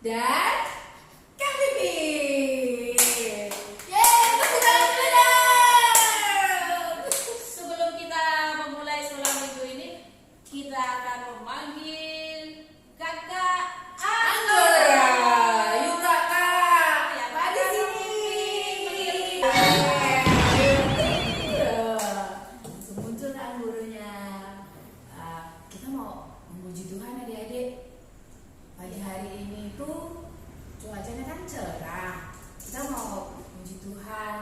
dan Kang Pipin. Yeay, tepuk tangan dulu. Sebelum kita memulai sekolah minggu ini, kita akan memanggil Kakak Anggora. Yuk kakak, Ya, Pak di Kakak sini. Langsung muncul Kak Anggoranya. Kita mau memuji Tuhan adik-adik. Pagi hari ini tuh cuacanya kan cerah. Kita mau memuji Tuhan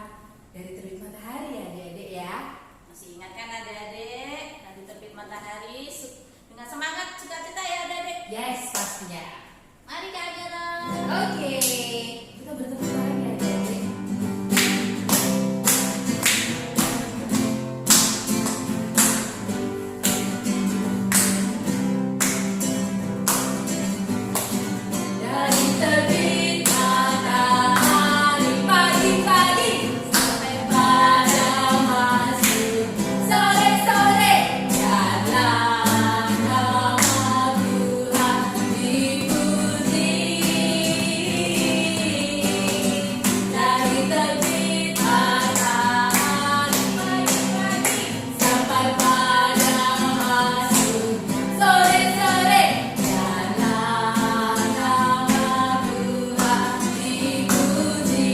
dari terbit matahari ya adik-adik ya. Masih ingat kan adik-adik? Nanti terbit matahari dengan semangat cita-cita ya adik-adik. Yes, pastinya. Mari Kak Anggora. Oke, kita bertepuk tangan ya adik-adik. Dari terbit matahari pagi-pagi sampai pada masuk sore-sore, jalan nama Tuhan dipuji. Dari terbit matahari pagi-pagi sampai pada masuk sore-sore, jalan nama Tuhan dipuji.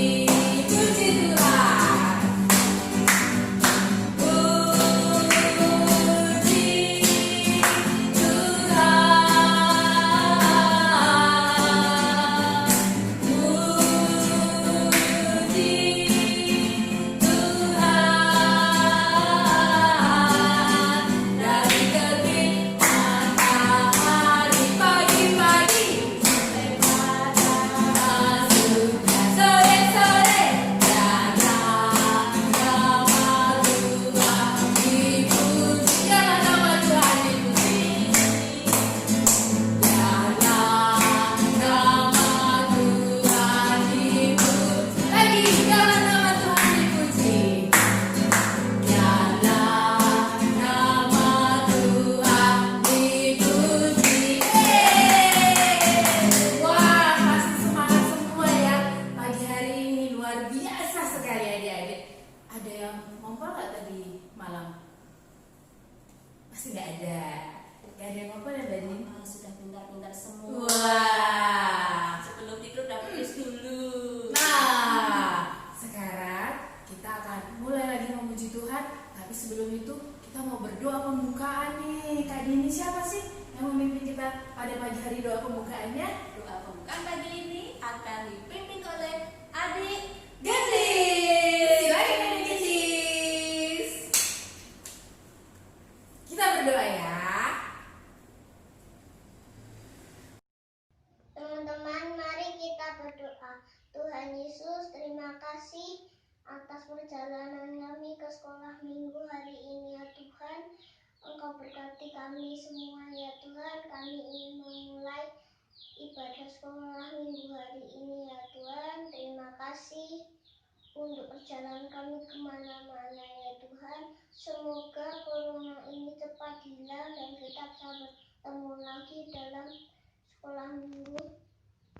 Puji Tuhan. Dari terbit matahari pagi-pagi sampai pada masuk sore-sore, jalan nama Tuhan dipuji. Jalan nama Tuhan dipuji. Jalan nama Tuhan dipuji. Lagi jalan nama Tuhan dipuji. Jalan nama Tuhan dipuji. Wah, pasti semangat semua ya. Pagi hari ini luar biasa sekali adik-adik. Ada yang ngompol nggak tadi malam? Pasti nggak ada. Nggak ada yang ngompol ya Mbak Din? Sudah pintar-pintar semua. Wah. Sebelum tidur udah tulis dulu. Nah, sekarang kita akan mulai lagi memuji Tuhan. Tapi sebelum itu kita mau berdoa pembukaan nih. Kak Dini siapa sih yang memimpin kita pada pagi hari doa pembukaannya? Doa pembukaan pagi ini akan dipimpin oleh adik Gendis. Silakan Adik Gendis. Kita berdoa ya. Teman-teman, mari kita berdoa. Tuhan Yesus, terima kasih atas perjalanan kami ke sekolah minggu hari ini ya Tuhan. Engkau berkati kami semua ya Tuhan. Kami ingin memulai ibadah sekolah minggu hari ini ya Tuhan. Terima kasih untuk perjalanan kami kemana-mana ya Tuhan. Semoga corona ini cepat hilang dan kita bisa bertemu lagi dalam sekolah minggu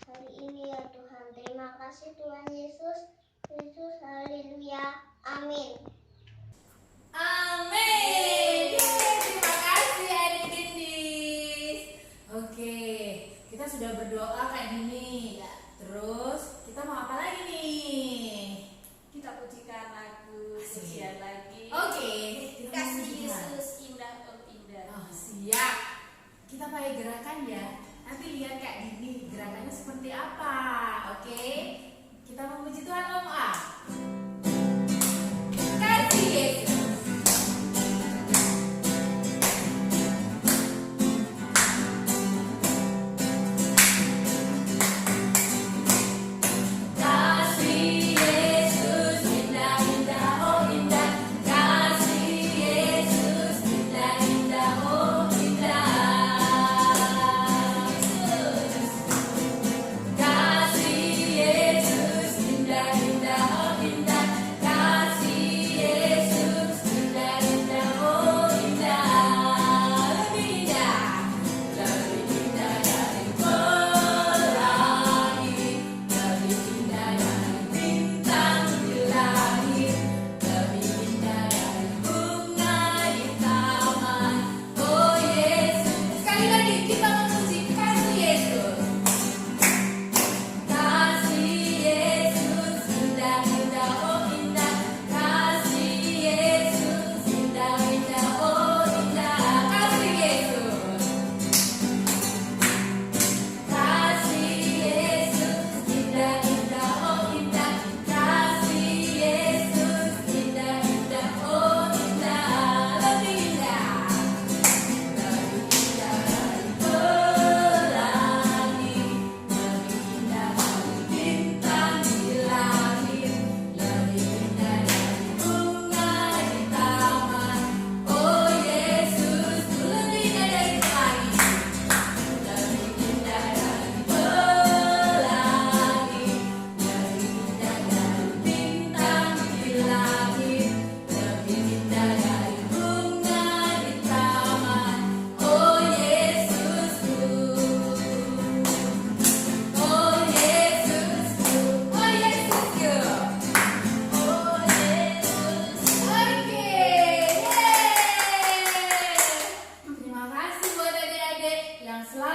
hari ini ya Tuhan. Terima kasih Tuhan Yesus. Yesus, haleluya. Amin. Amin. Yeay, terima kasih Adik Gendis. Oke, kita sudah berdoa Kak Dini. Terus kita mau apa lagi nih? kita pujikan lagu Asik. pujian lagi. Oke, kita Kasih memuji Tuhan. Yesus indah oh indah. Oh, siap. Kita pakai gerakan ya. Nanti lihat Kak Dini gerakannya seperti apa. Oke. Kita memuji Tuhan ngomong A. Kasih Yesus. Kasih Yesus indah indah oh indah. Kasih Yesus indah indah oh indah. Kasih Yesus indah indah oh indah. Kasih Yesus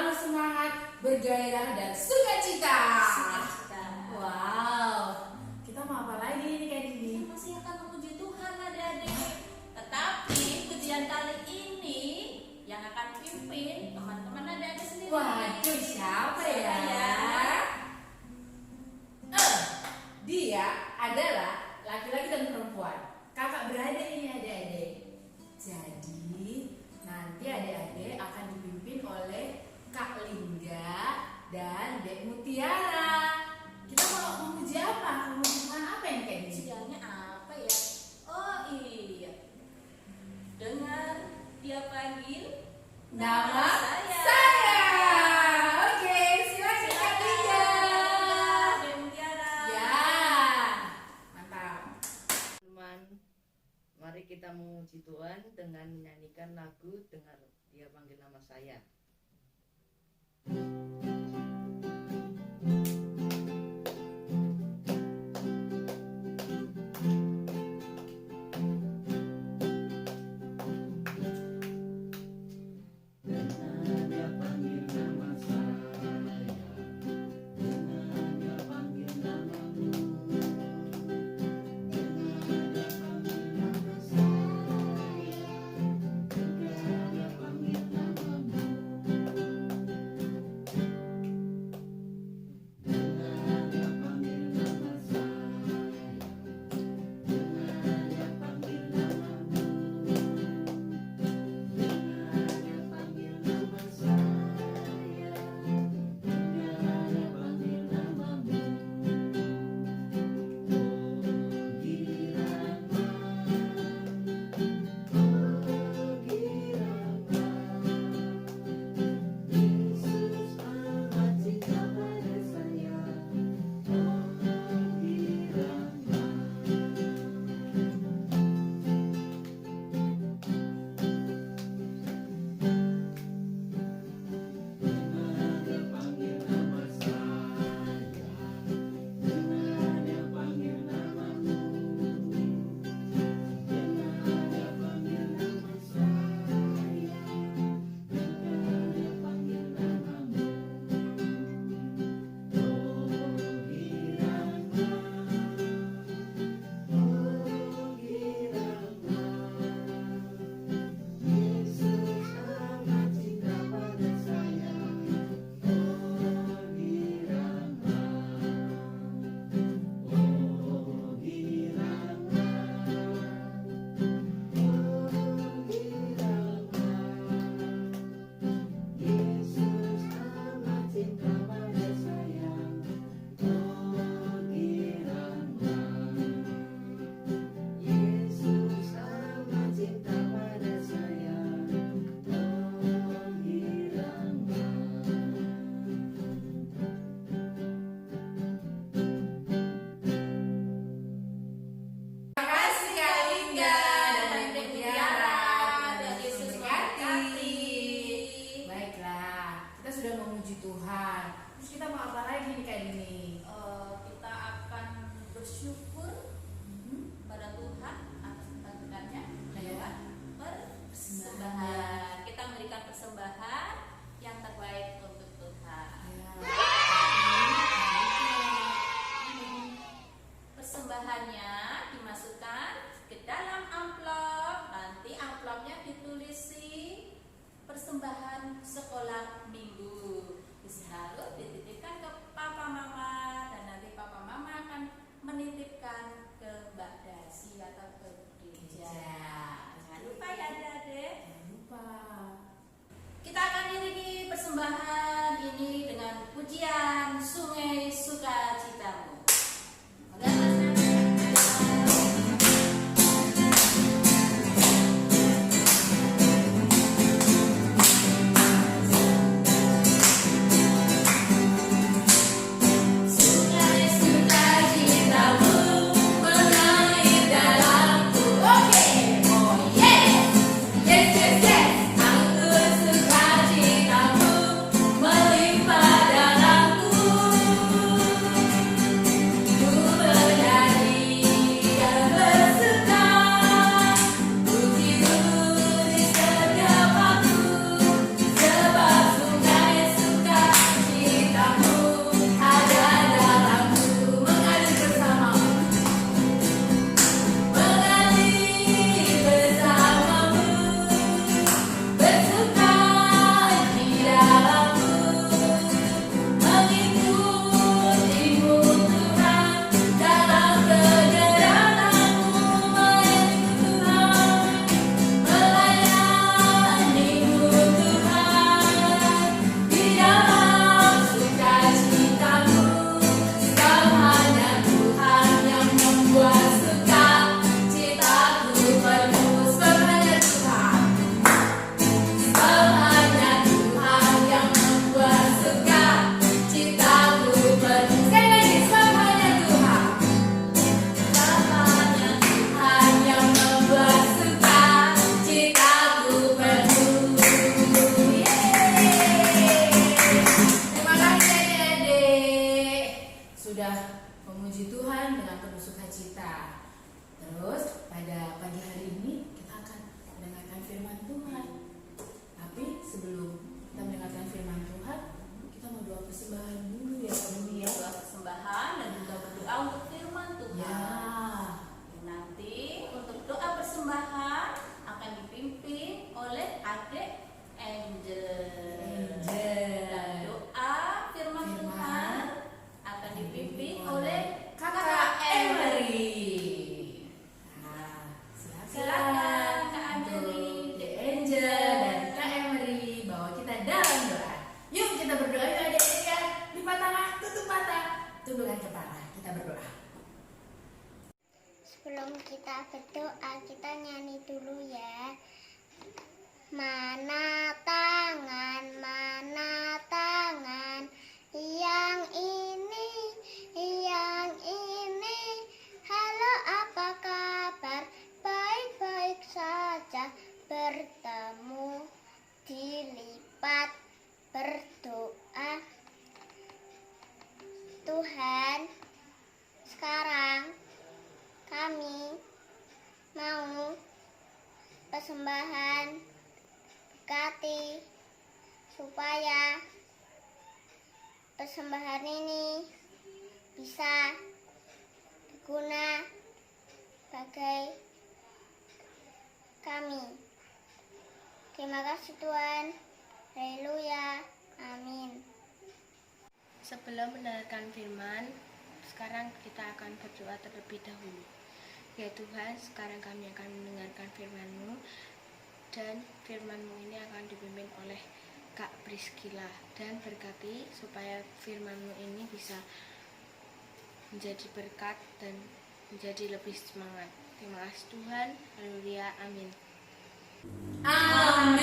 selalu semangat, bergairah dan sukacita. Sukacita. Wow, kita mau apa lagi nih kayak gini? Kita masih akan memuji Tuhan adik-adik. Tetapi pujian kali ini yang akan pimpin teman-teman adik-adik sendiri. Waduh, siapa ya? Dia adalah laki-laki dan perempuan, kakak beradik ini adik-adik. Jadi nanti adik-adik akan dipimpin oleh Kak Lingga dan Dek Mutiara. Kita mau memuji apa? Memuji Tuhan apa yang kayak gini? Pujiannya apa ya? Oh iya, dengar dia panggil Nama saya. Oke, silakan Kak Lingga. Dek Mutiara. Ya, mantap. Teman, mari kita memuji Tuhan dengan menyanyikan lagu Dengar Dia Panggil Nama Saya. Terima kasih Kak Lingga dan Dek Mutiara. Dan Yesus Memberkati. memberkati. Baiklah, kita sudah memuji Tuhan. Terus kita mau apa lagi nih kayak gini? Kita akan bersyukur pada Tuhan atas kebaikannya lewat persembahan. Kita memberikan persembahan yang terbaik untuk Tuhan. Persembahannya dimasukkan ke dalam amplop. Nanti amplopnya ditulisi persembahan sekolah minggu. Harus dititipkan ke papa mama, dan nanti papa mama akan menitipkan ke Mbak Dasi atau ke gereja. Jangan lupa ya adik-adik. Jangan lupa. Kita akan iringi persembahan memuji Tuhan dengan penuh sukacita. Terus pada pagi hari ini kita akan mendengarkan firman Tuhan. Tapi sebelum kita mendengarkan firman Tuhan, kita mau doa persembahan dulu ya Bumi ya. Doa persembahan dan juga berdoa untuk firman Tuhan. Ya. Nanti untuk doa persembahan akan dipimpin oleh adik Angel. Dan doa firman Tuhan akan dipimpin oleh Kakak Emery. Nah, Silakan, Kak untuk Emery. The Angel dan Kak Emery bawa kita dalam doa. Yuk kita berdoa yuk adik-adik ya. Lipat tangan, tutup mata, tundukkan kepala. Kita berdoa. Sebelum kita berdoa, kita nyanyi dulu ya. Mana tangan yang ini, halo apa kabar, baik-baik saja, bertemu dilipat berdoa. Tuhan, sekarang kami mau persembahan berkati supaya persembahan ini bisa berguna bagi kami. Terima kasih Tuhan. Haleluya. Amin. Sebelum mendengarkan firman, sekarang kita akan berdoa terlebih dahulu. Ya Tuhan, sekarang kami akan mendengarkan firman-Mu, dan firman-Mu ini akan dipimpin oleh Kak Priscilla, dan berkati supaya firman-Mu ini bisa menjadi berkat dan menjadi lebih semangat. Terima kasih Tuhan. Haleluya. Amin. Amin.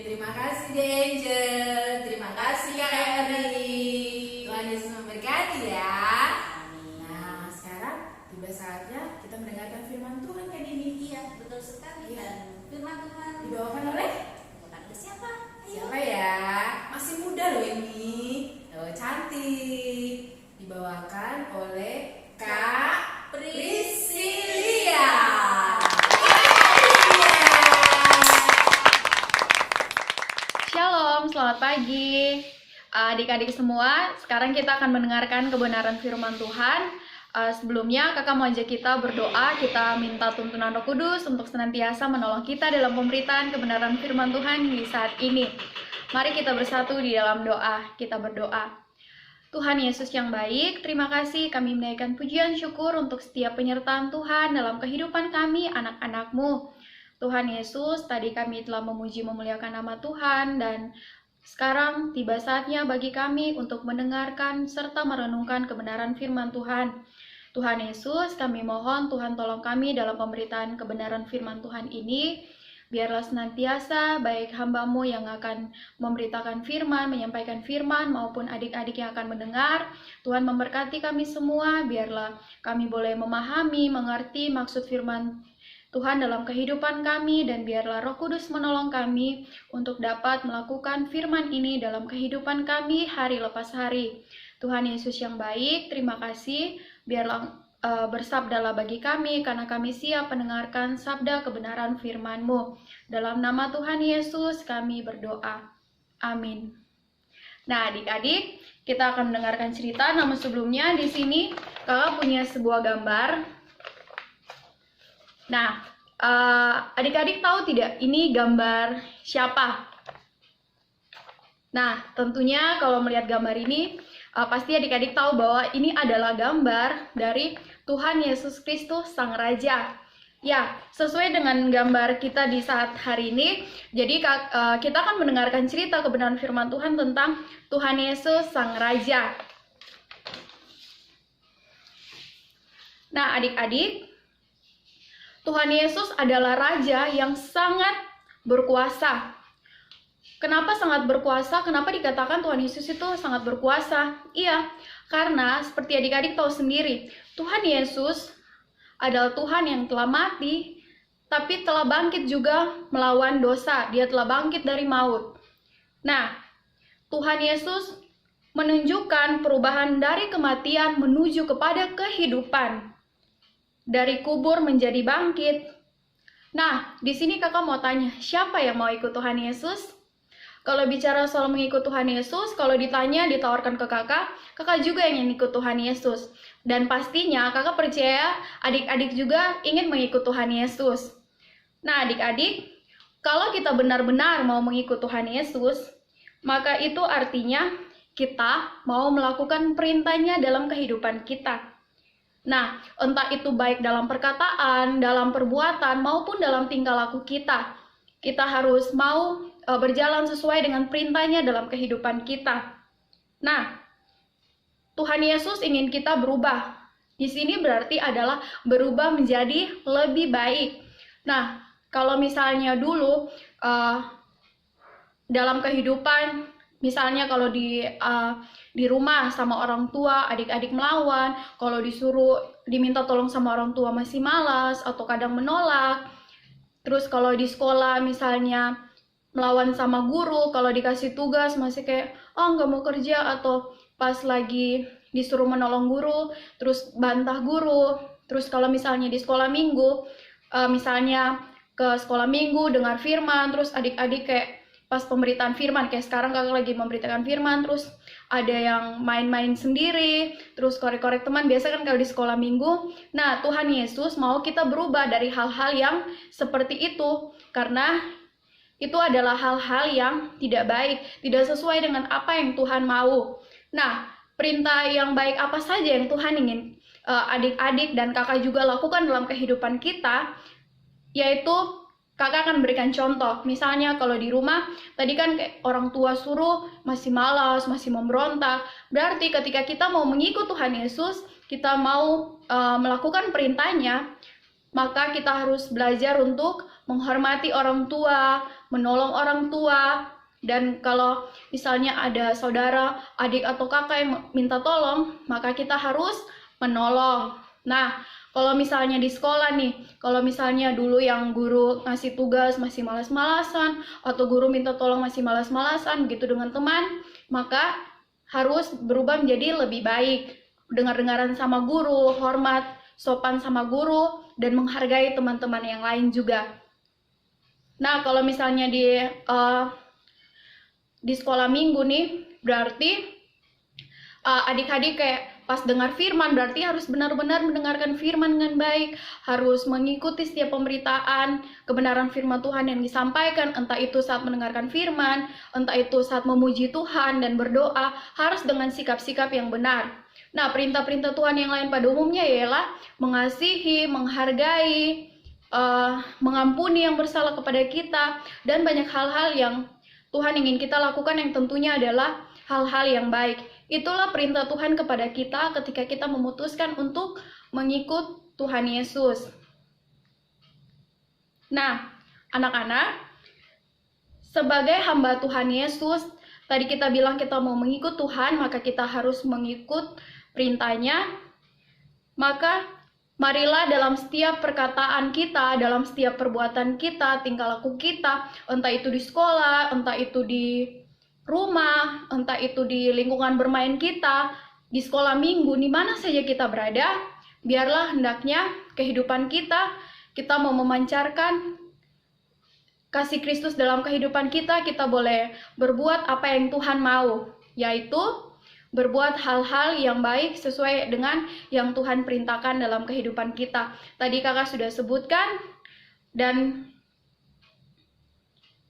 Terima kasih The Angel. Terima kasih Kak Emery. Tuhan Yesus memberkati ya. Nah, sekarang tiba saatnya kita mendengarkan firman Tuhan Kak Dini. Iya, betul sekali. Iya. Dan firman Tuhan Dibawakan oleh bukan oleh siapa? Ayo. siapa ya? Masih muda loh ini. Oh, cantik. Dibawakan oleh Kak Priscilia. Shalom, selamat pagi adik-adik semua. Sekarang kita akan mendengarkan kebenaran firman Tuhan. Sebelumnya kakak mau ajak kita berdoa. Kita minta tuntunan Roh Kudus untuk senantiasa menolong kita dalam pemberitaan kebenaran firman Tuhan di saat ini. Mari kita bersatu di dalam doa. Kita berdoa. Tuhan Yesus yang baik, terima kasih kami menaikkan pujian syukur untuk setiap penyertaan Tuhan dalam kehidupan kami anak-anak-Mu. Tuhan Yesus, tadi kami telah memuji memuliakan nama Tuhan, dan sekarang tiba saatnya bagi kami untuk mendengarkan serta merenungkan kebenaran firman Tuhan. Tuhan Yesus, kami mohon Tuhan tolong kami dalam pemberitaan kebenaran firman Tuhan ini. Biarlah senantiasa baik hamba-Mu yang akan memberitakan firman, menyampaikan firman, maupun adik-adik yang akan mendengar. Tuhan memberkati kami semua, biarlah kami boleh memahami, mengerti maksud firman Tuhan dalam kehidupan kami, dan biarlah Roh Kudus menolong kami untuk dapat melakukan firman ini dalam kehidupan kami hari lepas hari. Tuhan Yesus yang baik, terima kasih. Biarlah bersabdalah bagi kami, karena kami siap mendengarkan sabda kebenaran firman-Mu. Dalam nama Tuhan Yesus kami berdoa. Amin. Nah, adik-adik, kita akan mendengarkan cerita. Namun sebelumnya di sini kakak punya sebuah gambar. Nah, adik-adik tahu tidak ini gambar siapa? Nah, tentunya kalau melihat gambar ini, pasti adik-adik tahu bahwa ini adalah gambar dari Tuhan Yesus Kristus Sang Raja. Ya, sesuai dengan gambar kita di saat hari ini, jadi kita akan mendengarkan cerita kebenaran firman Tuhan tentang Tuhan Yesus Sang Raja. Nah, adik-adik, Tuhan Yesus adalah Raja yang sangat berkuasa. Kenapa sangat berkuasa? Kenapa dikatakan Tuhan Yesus itu sangat berkuasa? Iya, karena seperti adik-adik tahu sendiri, Tuhan Yesus adalah Tuhan yang telah mati, tapi telah bangkit juga melawan dosa. Dia telah bangkit dari maut. Nah, Tuhan Yesus menunjukkan perubahan dari kematian menuju kepada kehidupan. Dari kubur menjadi bangkit. Nah, di sini kakak mau tanya, siapa yang mau ikut Tuhan Yesus? Kalau bicara soal mengikut Tuhan Yesus, kalau ditawarkan ke kakak, kakak juga ingin ikut Tuhan Yesus. Dan pastinya kakak percaya adik-adik juga ingin mengikut Tuhan Yesus. Nah, adik-adik, kalau kita benar-benar mau mengikut Tuhan Yesus, maka itu artinya kita mau melakukan perintahnya dalam kehidupan kita. Nah, entah itu baik dalam perkataan, dalam perbuatan, maupun dalam tingkah laku kita. Kita harus mau berjalan sesuai dengan perintahnya dalam kehidupan kita. Nah, Tuhan Yesus ingin kita berubah. Di sini berarti adalah berubah menjadi lebih baik. Nah, kalau misalnya dulu dalam kehidupan, misalnya kalau di rumah sama orang tua, adik-adik melawan, kalau diminta tolong sama orang tua masih malas atau kadang menolak. Terus kalau di sekolah misalnya melawan sama guru, kalau dikasih tugas masih kayak, oh nggak mau kerja, atau pas lagi disuruh menolong guru, terus bantah guru. Terus kalau misalnya di sekolah minggu, misalnya ke sekolah minggu dengar firman, terus adik-adik kayak pas pemberitaan firman, kayak sekarang kakak lagi memberitakan firman, terus ada yang main-main sendiri, terus korek-korek teman, biasa kan kalau di sekolah minggu. Nah, Tuhan Yesus mau kita berubah dari hal-hal yang seperti itu, karena itu adalah hal-hal yang tidak baik, tidak sesuai dengan apa yang Tuhan mau. Nah, perintah yang baik apa saja yang Tuhan ingin adik-adik dan kakak juga lakukan dalam kehidupan kita, yaitu kakak akan berikan contoh. Misalnya kalau di rumah, tadi kan kayak orang tua suruh masih malas, masih memberontak. Berarti ketika kita mau mengikut Tuhan Yesus, kita mau melakukan perintahnya, maka kita harus belajar untuk menghormati orang tua, menolong orang tua. Dan kalau misalnya ada saudara, adik atau kakak yang minta tolong, maka kita harus menolong. Nah, kalau misalnya di sekolah nih, kalau misalnya dulu yang guru ngasih tugas masih malas-malasan, atau guru minta tolong masih malas-malasan, begitu dengan teman, maka harus berubah menjadi lebih baik. Dengar-dengaran sama guru, hormat, sopan sama guru, dan menghargai teman-teman yang lain juga. Nah, kalau misalnya di sekolah minggu nih, berarti adik-adik kayak pas dengar firman berarti harus benar-benar mendengarkan firman dengan baik, harus mengikuti setiap pemberitaan kebenaran firman Tuhan yang disampaikan, entah itu saat mendengarkan firman, entah itu saat memuji Tuhan dan berdoa, harus dengan sikap-sikap yang benar. Nah, perintah-perintah Tuhan yang lain pada umumnya ialah mengasihi, menghargai, mengampuni yang bersalah kepada kita, dan banyak hal-hal yang Tuhan ingin kita lakukan yang tentunya adalah hal-hal yang baik. Itulah perintah Tuhan kepada kita ketika kita memutuskan untuk mengikut Tuhan Yesus. Nah, anak-anak, sebagai hamba Tuhan Yesus, tadi kita bilang kita mau mengikut Tuhan, maka kita harus mengikut perintahnya. Maka marilah dalam setiap perkataan kita, dalam setiap perbuatan kita, tingkah laku kita, entah itu di sekolah, entah itu di rumah, entah itu di lingkungan bermain kita, di sekolah minggu, di mana saja kita berada, biarlah hendaknya kehidupan kita mau memancarkan kasih Kristus dalam kehidupan kita boleh berbuat apa yang Tuhan mau, yaitu berbuat hal-hal yang baik sesuai dengan yang Tuhan perintahkan dalam kehidupan kita. Tadi kakak sudah sebutkan, dan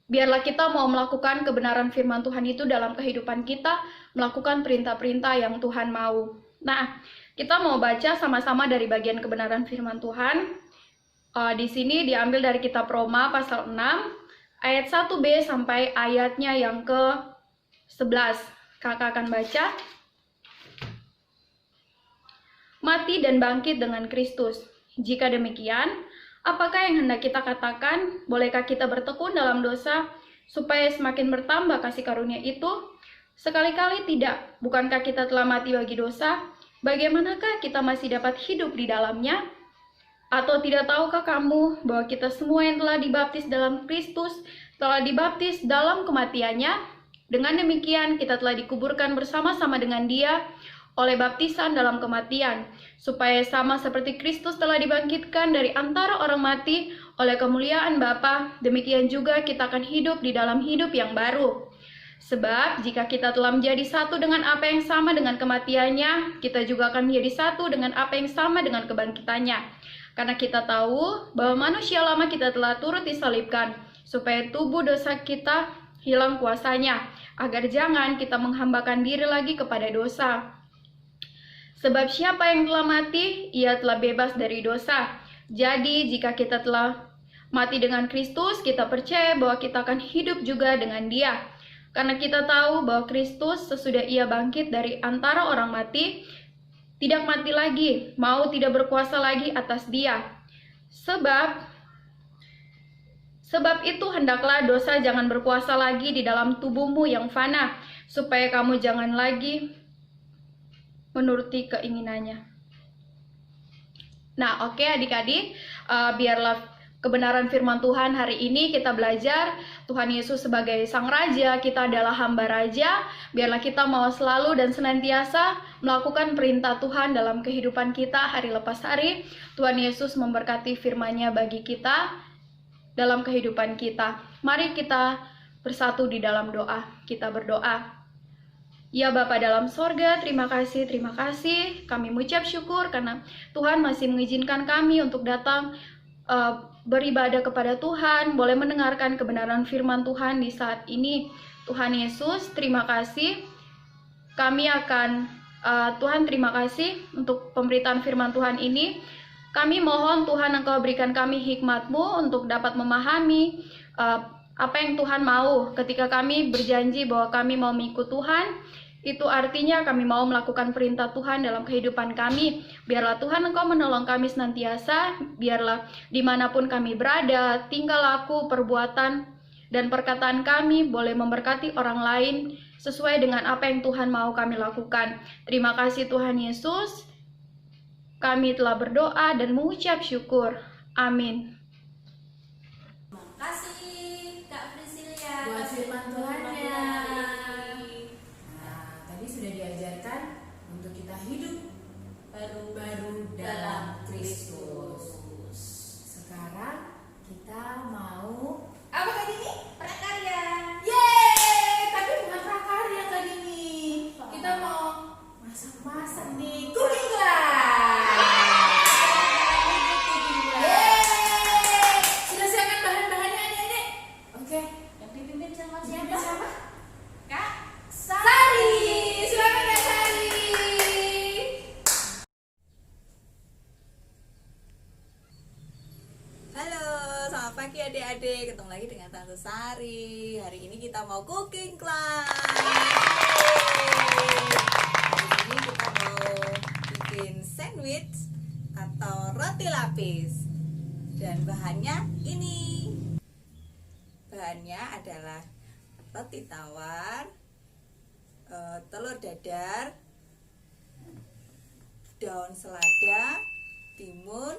biarlah kita mau melakukan kebenaran firman Tuhan itu dalam kehidupan kita, melakukan perintah-perintah yang Tuhan mau. Nah, kita mau baca sama-sama dari bagian kebenaran firman Tuhan. Di sini diambil dari kitab Roma pasal 6, ayat 1b sampai ayatnya yang ke-11. Kakak akan baca. Mati dan bangkit dengan Kristus. Jika demikian, apakah yang hendak kita katakan? Bolehkah kita bertekun dalam dosa supaya semakin bertambah kasih karunia itu? Sekali-kali tidak. Bukankah kita telah mati bagi dosa? Bagaimanakah kita masih dapat hidup di dalamnya? Atau tidak tahukah kamu bahwa kita semua yang telah dibaptis dalam Kristus telah dibaptis dalam kematiannya? Dengan demikian, kita telah dikuburkan bersama-sama dengan Dia oleh baptisan dalam kematian, supaya sama seperti Kristus telah dibangkitkan dari antara orang mati oleh kemuliaan Bapa, demikian juga kita akan hidup di dalam hidup yang baru. Sebab jika kita telah menjadi satu dengan apa yang sama dengan kematiannya, kita juga akan menjadi satu dengan apa yang sama dengan kebangkitannya. Karena kita tahu bahwa manusia lama kita telah turut disalibkan, supaya tubuh dosa kita hilang kuasanya, agar jangan kita menghambakan diri lagi kepada dosa. Sebab siapa yang telah mati, ia telah bebas dari dosa. Jadi jika kita telah mati dengan Kristus, kita percaya bahwa kita akan hidup juga dengan Dia. Karena kita tahu bahwa Kristus sesudah Ia bangkit dari antara orang mati, tidak mati lagi, mau tidak berkuasa lagi atas Dia. Sebab itu hendaklah dosa jangan berkuasa lagi di dalam tubuhmu yang fana, supaya kamu jangan lagi menuruti keinginannya. Nah, oke adik-adik, biarlah kebenaran firman Tuhan hari ini kita belajar Tuhan Yesus sebagai Sang Raja, kita adalah hamba Raja. Biarlah kita mau selalu dan senantiasa melakukan perintah Tuhan dalam kehidupan kita hari lepas hari. Tuhan Yesus memberkati firman-Nya bagi kita dalam kehidupan kita. Mari kita bersatu di dalam doa. Kita berdoa. Ya Bapa dalam sorga, terima kasih kami mengucap syukur karena Tuhan masih mengizinkan kami untuk datang beribadah kepada Tuhan, boleh mendengarkan kebenaran firman Tuhan di saat ini. Tuhan Yesus, terima kasih. Tuhan terima kasih untuk pemberitaan firman Tuhan ini. Kami mohon Tuhan Engkau berikan kami hikmat-Mu untuk dapat memahami apa yang Tuhan mau. Ketika kami berjanji bahwa kami mau mengikut Tuhan, itu artinya kami mau melakukan perintah Tuhan dalam kehidupan kami. Biarlah Tuhan Engkau menolong kami senantiasa. Biarlah dimanapun kami berada, tingkah laku, perbuatan, dan perkataan kami boleh memberkati orang lain sesuai dengan apa yang Tuhan mau kami lakukan. Terima kasih Tuhan Yesus. Kami telah berdoa dan mengucap syukur. Amin. Terima kasih Kak Priscilia Buat atas firman Tuhan-Nya. hari ini. Nah, tadi sudah diajarkan untuk kita hidup baru dalam Kristus. Sekarang kita mau apa kali ini? prakarya. Yeay, tapi bukan prakarya kali ini. Kita mau masak-masak nih, cooking class. Yeay, sudah siapkan bahan-bahannya adik-adik? Oke. Yang dipimpin sama Siapa? siapa? Kak Sari, silakan Kak Sari. Halo, selamat pagi adik-adik. Ketemu lagi dengan Tante Sari. Hari ini kita mau cooking class. Hari ini kita mau bikin sandwich atau roti lapis. Dan bahannya ini. Bahannya adalah roti tawar, telur dadar, daun selada, timun,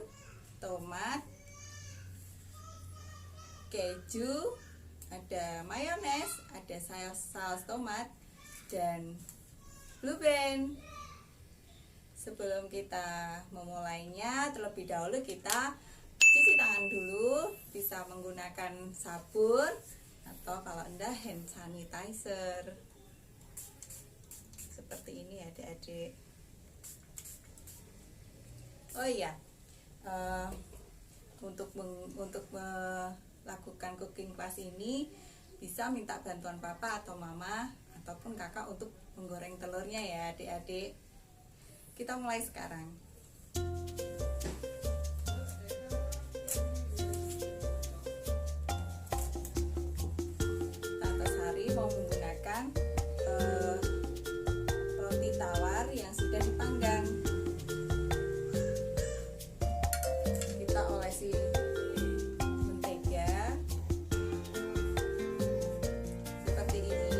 tomat, keju, ada mayones, ada saus tomat, dan blue band. Sebelum kita memulainya, terlebih dahulu kita cuci tangan dulu, bisa menggunakan sabun atau kalau enggak hand sanitizer. Seperti ini adik-adik. Oh iya, untuk melakukan cooking class ini bisa minta bantuan papa atau mama ataupun kakak untuk menggoreng telurnya ya adik-adik. Kita mulai sekarang. Tante Sari mau menggunakan roti tawar yang sudah dipanggang. Kita olesi mentega seperti ini.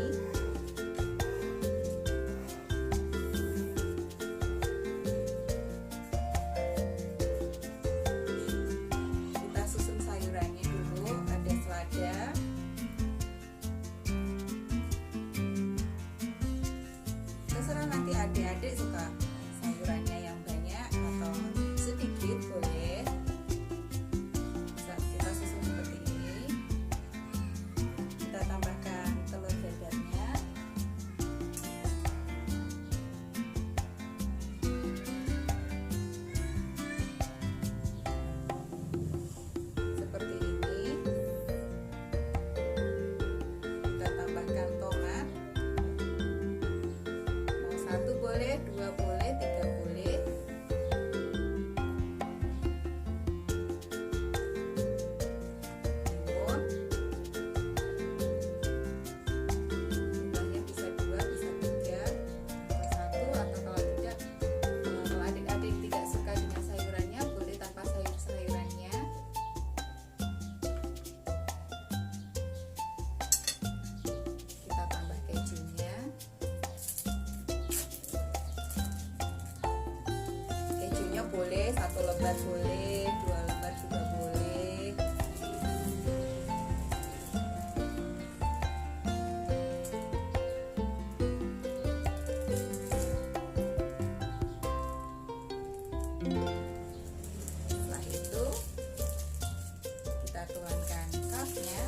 terserah nanti adik-adik suka sayurannya yang banyak atau sedikit boleh. Bisa kita susun seperti ini. Kita tambahkan telur dadarnya. Seperti ini. Kita tambahkan tomat. Mau 1 boleh, 2 boleh, 3 boleh. Timun. Jumlahnya bisa 2, bisa 3, atau 1, atau kalau tidak, kalau adik-adik tidak suka dengan sayurannya, boleh tanpa sayur-sayurannya. Kita tambah kejunya. Kejunya boleh 1 lembar boleh, 2 lembar juga boleh. Setelah itu kita tuangkan sausnya.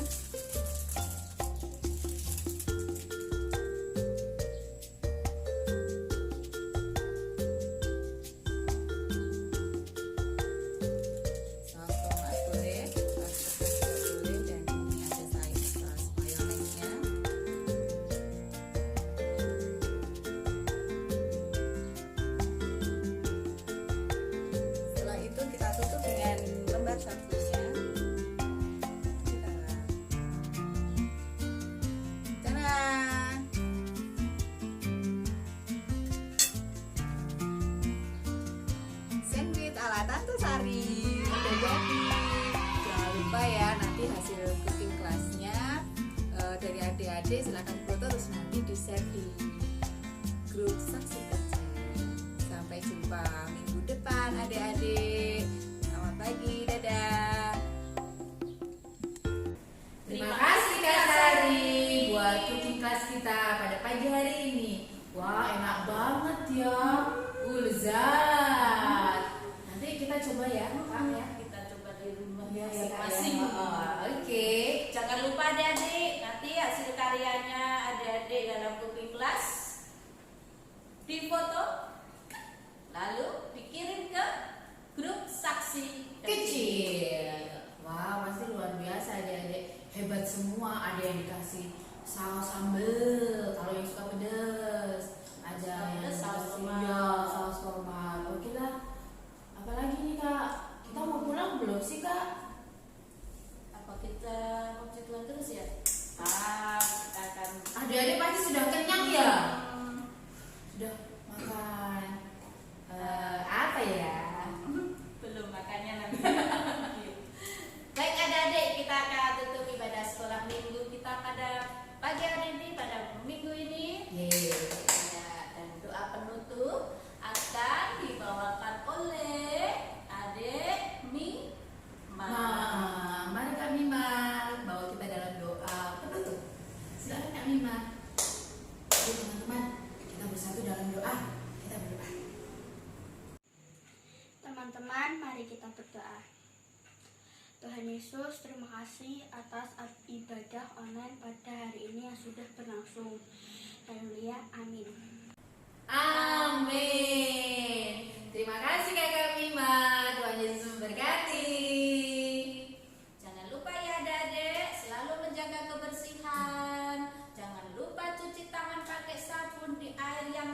Saus tomat boleh, saus pedas juga boleh, dan ini ada saus mayonesnya. Setelah itu kita tutup dengan lembar sausnya. Kita Tadaa! Sandwich ala Tante Sari udah jadi. Jangan lupa ya, nanti hasil cooking kelasnya dari adik-adik silakan foto terus nanti di share di grup Saksi Kerja. Sampai jumpa minggu depan adik-adik. Selamat pagi, dadah. Terima kasih Kak Sari buat cooking class kita pada pagi hari ini. Wah, enak banget ya. Lezat. Nanti kita coba ya, Kak ya. Kita coba di rumah Ya, ya, Kak, masing-masing. ya. Oke. Jangan lupa adik-adik, nanti hasil karyanya adik-adik dalam cooking class difoto, lalu dikirim ke grup Saksi Kecil. Wah, pasti luar biasa adik-adik. Hebat semua. Ada yang dikasih saus sambal, kalau yang suka pedas. Ada yang Saus dikasih tomat. ya, saus tomat. Oke lah. Apalagi nih Kak? Kita mau pulang belum sih Kak? Apa kita konstituen terus ya? Kita akan Adik-adik pasti sudah kenyang ya? Sudah makan apa ya? belum makannya nanti. Baik adik-adik, kita akan tutup ibadah sekolah minggu kita pada pagi hari ini, pada minggu ini. Ya, dan doa penutup akan dibawakan oleh adik Mima. Mari Kak Mima bawa kita dalam doa penutup. Silakan Kak Mima. Ayo teman-teman, kita bersatu dalam doa. Kita berdoa. Teman-teman, mari kita berdoa. Tuhan Yesus, terima kasih atas ibadah online pada hari ini yang sudah berlangsung. Haleluya, amin. Amin. Terima kasih Kakak Mima. Tuhan Yesus memberkati. Jangan lupa ya adik-adik, selalu menjaga kebersihan. Jangan lupa cuci tangan pakai sabun di air yang